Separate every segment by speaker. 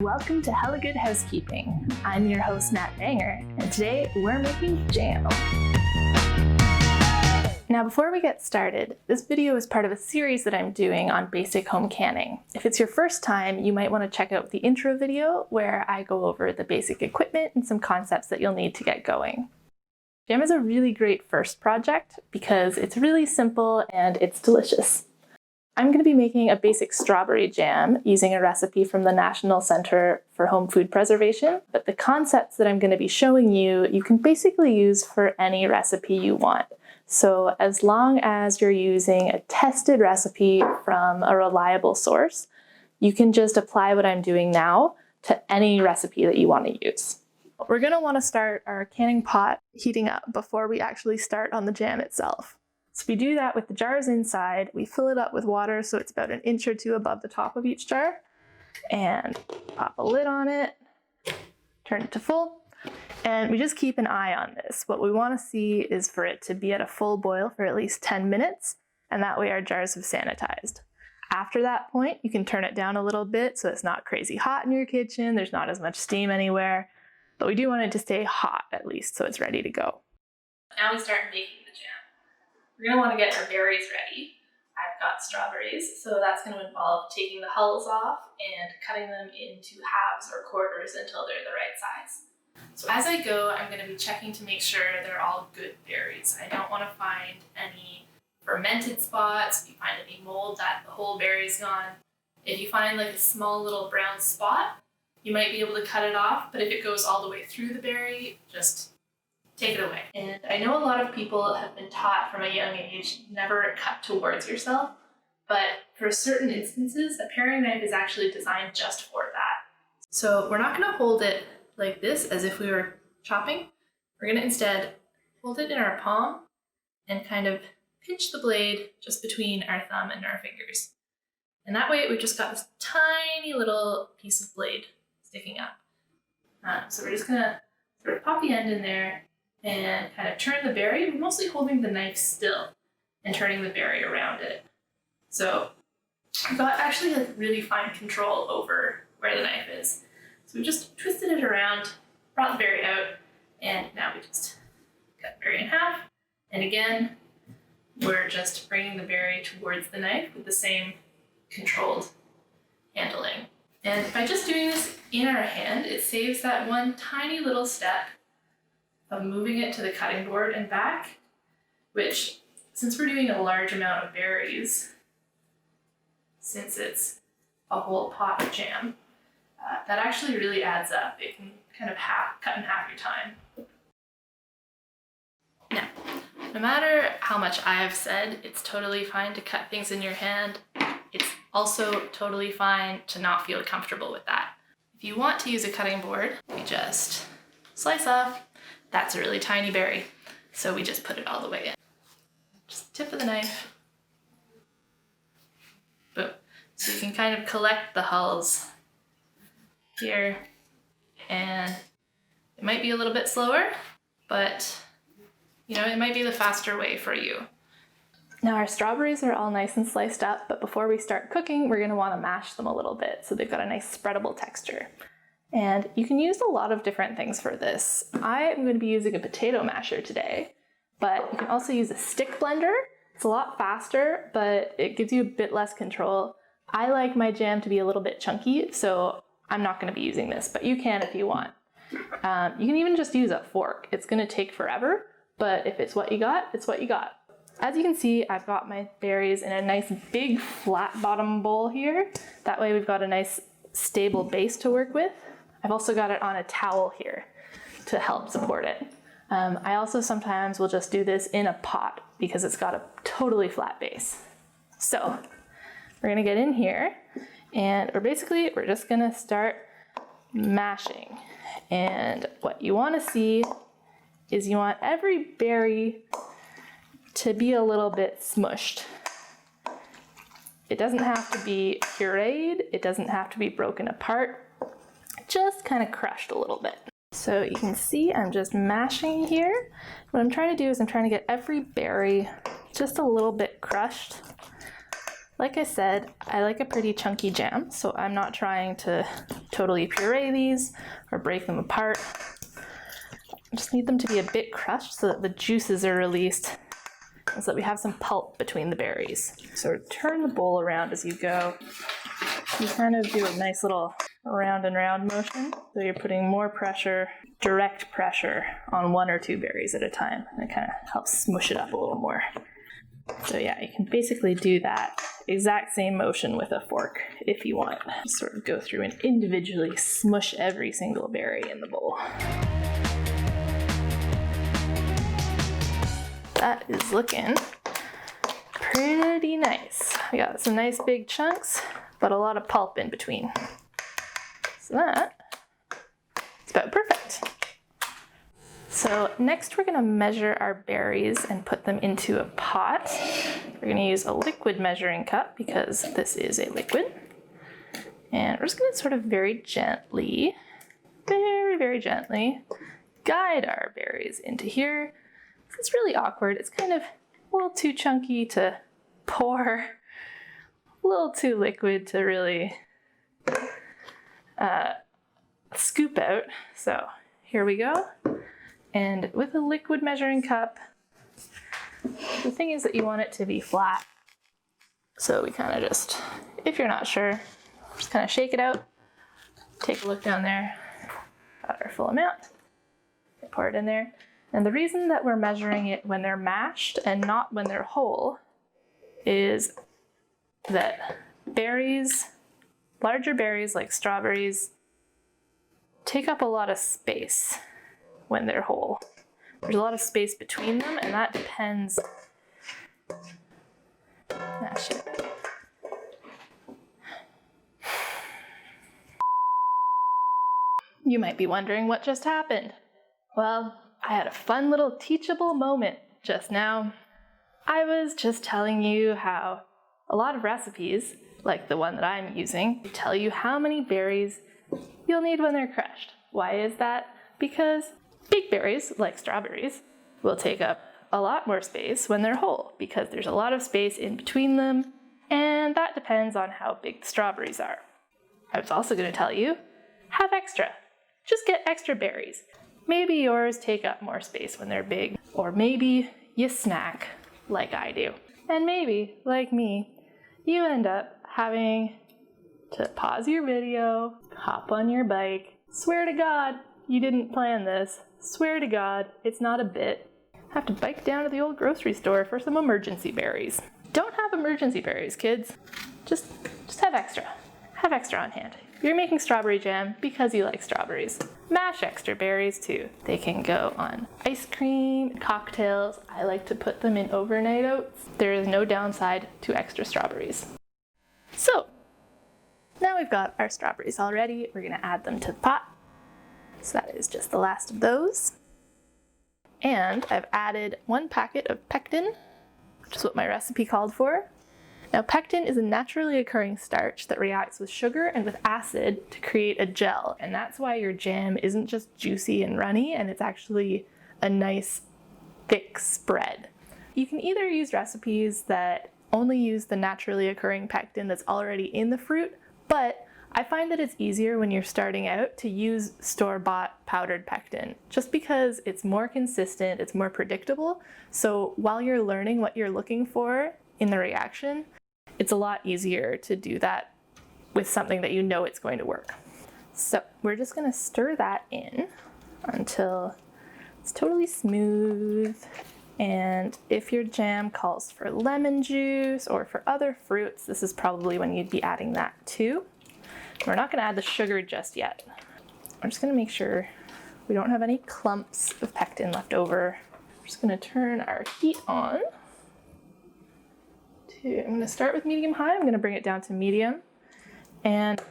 Speaker 1: Welcome to Hella Good Housekeeping. I'm your host, Nat Banger, and today we're making jam. Now, before we get started, this video is part of a series that I'm doing on basic home canning. If it's your first time, you might want to check out the intro video where I go over the basic equipment and some concepts that you'll need to get going. Jam is a really great first project because it's really simple and it's delicious. I'm going to be making a basic strawberry jam using a recipe from the National Center for Home Food Preservation, but the concepts that I'm going to be showing you, you can basically use for any recipe you want. So as long as you're using a tested recipe from a reliable source, you can just apply what I'm doing now to any recipe that you want to use. We're going to want to start our canning pot heating up before we actually start on the jam itself. So we do that with the jars inside. We fill it up with water so it's about an inch or two above the top of each jar, and pop a lid on it, turn it to full, and we just keep an eye on this. What we want to see is for it to be at a full boil for at least 10 minutes, and that way our jars have sanitized. After that point, you can turn it down a little bit so it's not crazy hot in your kitchen, there's not as much steam anywhere, but we do want it to stay hot at least so it's ready to go. Now we start making the jam. We're going to want to get our berries ready. I've got strawberries, so that's going to involve taking the hulls off and cutting them into halves or quarters until they're the right size. So as I go, I'm going to be checking to make sure they're all good berries. I don't want to find any fermented spots. If you find any mold, that the whole berry's gone. If you find like a small little brown spot, you might be able to cut it off, but if it goes all the way through the berry, just take it away. And I know a lot of people have been taught from a young age, never cut towards yourself, but for certain instances, a paring knife is actually designed just for that. So we're not gonna hold it like this as if we were chopping. We're gonna instead hold it in our palm and kind of pinch the blade just between our thumb and our fingers. And that way we've just got this tiny little piece of blade sticking up. So we're just gonna sort of pop the end in there and kind of turn the berry. We're mostly holding the knife still and turning the berry around it. So I've got actually like really fine control over where the knife is. So we just twisted it around, brought the berry out, and now we just cut the berry in half. And again, we're just bringing the berry towards the knife with the same controlled handling. And by just doing this in our hand, it saves that one tiny little step of moving it to the cutting board and back, which, since we're doing a large amount of berries, since it's a whole pot of jam, that actually really adds up. It can kind of cut in half your time. Now, no matter how much I have said, it's totally fine to cut things in your hand. It's also totally fine to not feel comfortable with that. If you want to use a cutting board, you just slice off. That's a really tiny berry, so we just put it all the way in. Just tip of the knife. Boom. So you can kind of collect the hulls here, and it might be a little bit slower, but you know, it might be the faster way for you. Now our strawberries are all nice and sliced up, but before we start cooking, we're going to want to mash them a little bit so they've got a nice spreadable texture. And you can use a lot of different things for this. I am going to be using a potato masher today, but you can also use a stick blender. It's a lot faster, but it gives you a bit less control. I like my jam to be a little bit chunky, so I'm not going to be using this, but you can if you want. You can even just use a fork. It's going to take forever, but if it's what you got, it's what you got. As you can see, I've got my berries in a nice big flat bottom bowl here. That way we've got a nice stable base to work with. I've also got it on a towel here to help support it. I also sometimes will just do this in a pot because it's got a totally flat base. So we're gonna get in here and we're just gonna start mashing. And what you wanna see is you want every berry to be a little bit smushed. It doesn't have to be pureed, it doesn't have to be broken apart, just kind of crushed a little bit. So you can see I'm just mashing here. What I'm trying to do is I'm trying to get every berry just a little bit crushed Like I said, I like a pretty chunky jam, so I'm not trying to totally puree these or break them apart. I just need them to be a bit crushed so that the juices are released and so that we have some pulp between the berries. So turn the bowl around as you go. You kind of do a nice little round and round motion. So you're putting more pressure, direct pressure on 1 or 2 berries at a time. And it kind of helps smush it up a little more. So yeah, you can basically do that exact same motion with a fork if you want. Just sort of go through and individually smush every single berry in the bowl. That is looking pretty nice. We got some nice big chunks, but a lot of pulp in between. So that is about perfect. So next we're gonna measure our berries and put them into a pot. We're gonna use a liquid measuring cup because this is a liquid. And we're just gonna sort of very gently, very gently guide our berries into here. It's really awkward. It's kind of a little too chunky to pour, a little too liquid to really scoop out. So here we go. And with a liquid measuring cup, the thing is that you want it to be flat. So we kind of just, if you're not sure, just kind of shake it out. Take a look down there. Got our full amount. Pour it in there. And the reason that we're measuring it when they're mashed and not when they're whole is that berries, larger berries like strawberries, take up a lot of space when they're whole. There's a lot of space between them, and that depends. Ah, shit. You might be wondering what just happened. Well, I had a fun little teachable moment just now. I was just telling you how a lot of recipes, like the one that I'm using, tell you how many berries you'll need when they're crushed. Why is that? Because big berries, like strawberries, will take up a lot more space when they're whole because there's a lot of space in between them, and that depends on how big the strawberries are. I was also going to tell you, have extra. Just get extra berries. Maybe yours take up more space when they're big, or maybe you snack like I do. And maybe, like me, you end up having to pause your video, hop on your bike, swear to God you didn't plan this, swear to God it's not a bit, have to bike down to the old grocery store for some emergency berries. Don't have emergency berries, kids. Just have extra. Have extra on hand. You're making strawberry jam because you like strawberries. Mash extra berries too. They can go on ice cream, cocktails. I like to put them in overnight oats. There is no downside to extra strawberries. So, now we've got our strawberries all ready. We're gonna add them to the pot. So that is just the last of those. And I've added 1 packet of pectin, which is what my recipe called for. Now, pectin is a naturally occurring starch that reacts with sugar and with acid to create a gel, and that's why your jam isn't just juicy and runny, and it's actually a nice, thick spread. You can either use recipes that only use the naturally occurring pectin that's already in the fruit, but I find that it's easier when you're starting out to use store-bought powdered pectin, just because it's more consistent, it's more predictable, so while you're learning what you're looking for in the reaction, it's a lot easier to do that with something that you know it's going to work. So we're just gonna stir that in until it's totally smooth. And if your jam calls for lemon juice or for other fruits, this is probably when you'd be adding that too. We're not gonna add the sugar just yet. I'm just gonna make sure we don't have any clumps of pectin left over. I'm just gonna turn our heat on. I'm going to start with medium high. I'm going to bring it down to medium, and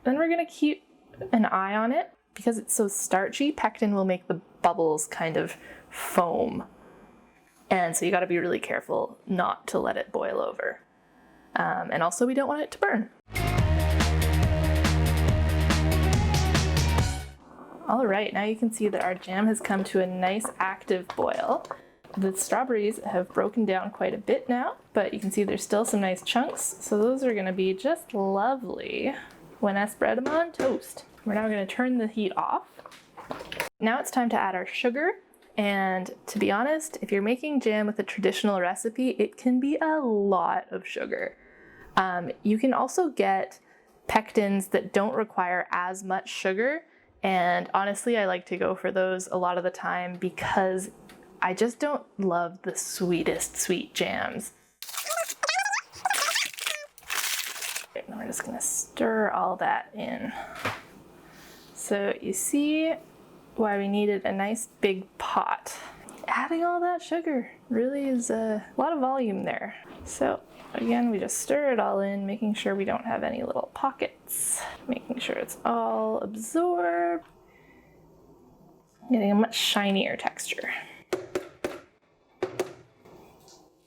Speaker 1: then we're going to keep an eye on it because it's so starchy. Pectin will make the bubbles kind of foam, and so you got to be really careful not to let it boil over, and also we don't want it to burn. All right, now you can see that our jam has come to a nice active boil. The strawberries have broken down quite a bit now, but you can see there's still some nice chunks. So those are gonna be just lovely when I spread them on toast. We're now gonna turn the heat off. Now it's time to add our sugar. And to be honest, if you're making jam with a traditional recipe, it can be a lot of sugar. You can also get pectins that don't require as much sugar. And honestly, I like to go for those a lot of the time because I just don't love the sweetest sweet jams. And we're just gonna stir all that in. So you see why we needed a nice big pot. Adding all that sugar really is a lot of volume there. So again, we just stir it all in, making sure we don't have any little pockets, making sure it's all absorbed, getting a much shinier texture.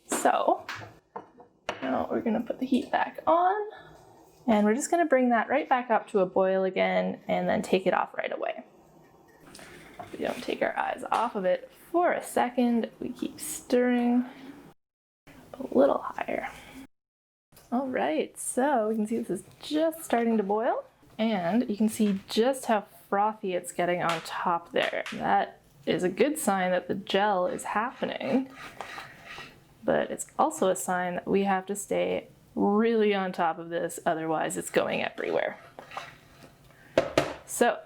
Speaker 1: So now we're gonna put the heat back on, and we're just gonna bring that right back up to a boil again and then take it off right away. We don't take our eyes off of it for a second. We keep stirring a little higher. All right, so we can see this is just starting to boil, and you can see just how frothy it's getting on top there. That is a good sign that the gel is happening, but it's also a sign that we have to stay really on top of this, otherwise it's going everywhere. So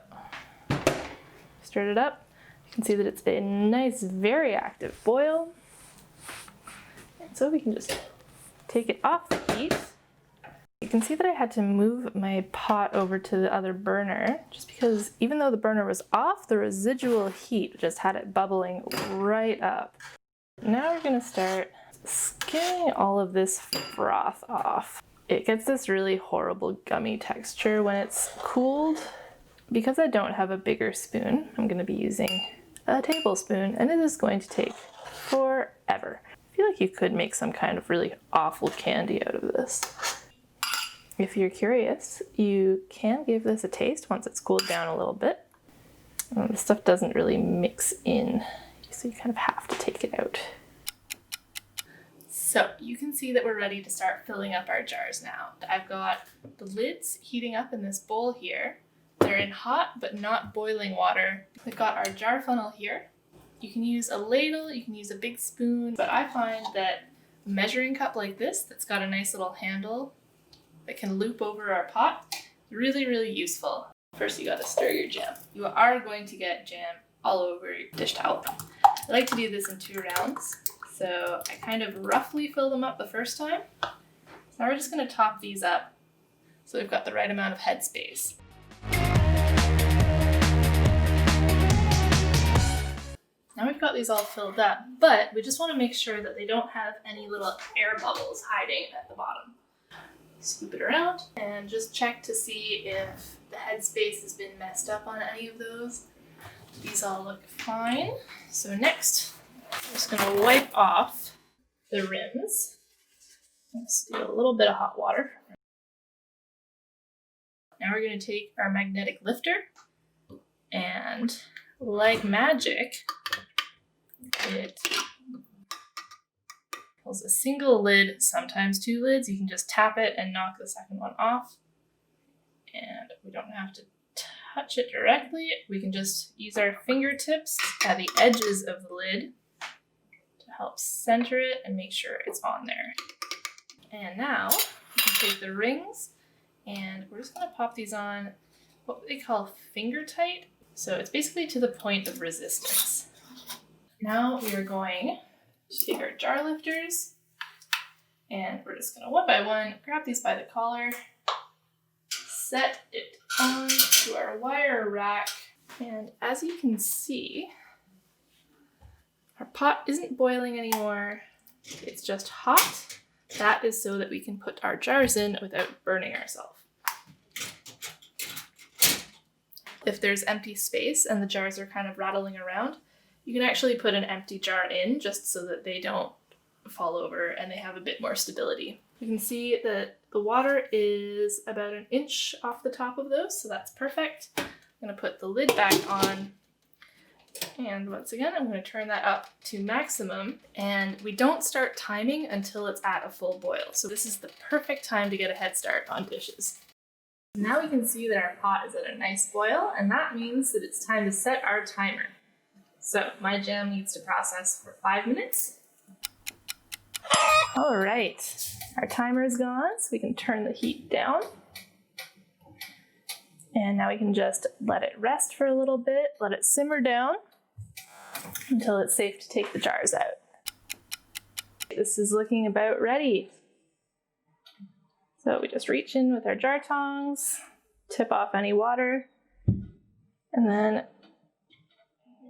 Speaker 1: stirred it up. You can see that it's a nice, very active boil. And so we can just take it off the heat. You can see that I had to move my pot over to the other burner just because even though the burner was off, the residual heat just had it bubbling right up. Now we're gonna start skimming all of this froth off. It gets this really horrible gummy texture when it's cooled. Because I don't have a bigger spoon, I'm going to be using a tablespoon, and it is going to take forever. I feel like you could make some kind of really awful candy out of this. If you're curious, you can give this a taste once it's cooled down a little bit. The stuff doesn't really mix in, so you kind of have to take it out. So you can see that we're ready to start filling up our jars now. I've got the lids heating up in this bowl here. They're in hot but not boiling water. We've got our jar funnel here. You can use a ladle, you can use a big spoon, but I find that a measuring cup like this that's got a nice little handle that can loop over our pot, really, really useful. First you gotta stir your jam. You are going to get jam all over your dish towel. I like to do this in 2 rounds. So I kind of roughly fill them up the first time. Now we're just gonna top these up so we've got the right amount of headspace. Now we've got these all filled up, but we just want to make sure that they don't have any little air bubbles hiding at the bottom. Scoop it around and just check to see if the headspace has been messed up on any of those. These all look fine. So next, I'm just going to wipe off the rims. Let's do a little bit of hot water. Now we're going to take our magnetic lifter and, like magic, it pulls a single lid, sometimes 2 lids. You can just tap it and knock the second one off. And we don't have to touch it directly. We can just use our fingertips at the edges of the lid to help center it and make sure it's on there. And now we can take the rings and we're just going to pop these on what they call finger tight. So it's basically to the point of resistance. Now we are going to take our jar lifters and we're just going to one by one grab these by the collar, set it on to our wire rack, and as you can see, our pot isn't boiling anymore, it's just hot. That is so that we can put our jars in without burning ourselves. If there's empty space and the jars are kind of rattling around, you can actually put an empty jar in just so that they don't fall over and they have a bit more stability. You can see that the water is about 1 inch off the top of those, so that's perfect. I'm gonna put the lid back on And once again, I'm going to turn that up to maximum, and we don't start timing until it's at a full boil. So this is the perfect time to get a head start on dishes. Now we can see that our pot is at a nice boil, and that means that it's time to set our timer. So my jam needs to process for 5 minutes. All right, our timer is gone, so we can turn the heat down. And now we can just let it rest for a little bit, let it simmer down until it's safe to take the jars out. This is looking about ready. So we just reach in with our jar tongs, tip off any water, and then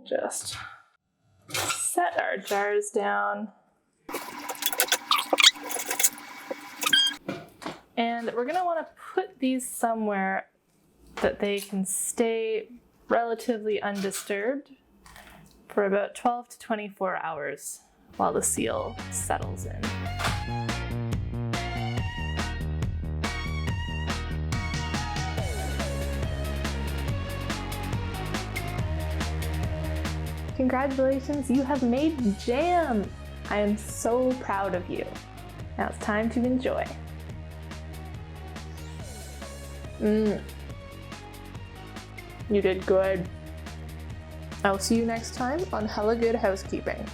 Speaker 1: just set our jars down. And we're gonna wanna put these somewhere that they can stay relatively undisturbed for about 12 to 24 hours while the seal settles in. Congratulations, you have made jam! I am so proud of you. Now it's time to enjoy. You did good. I'll see you next time on Hella Good Housekeeping.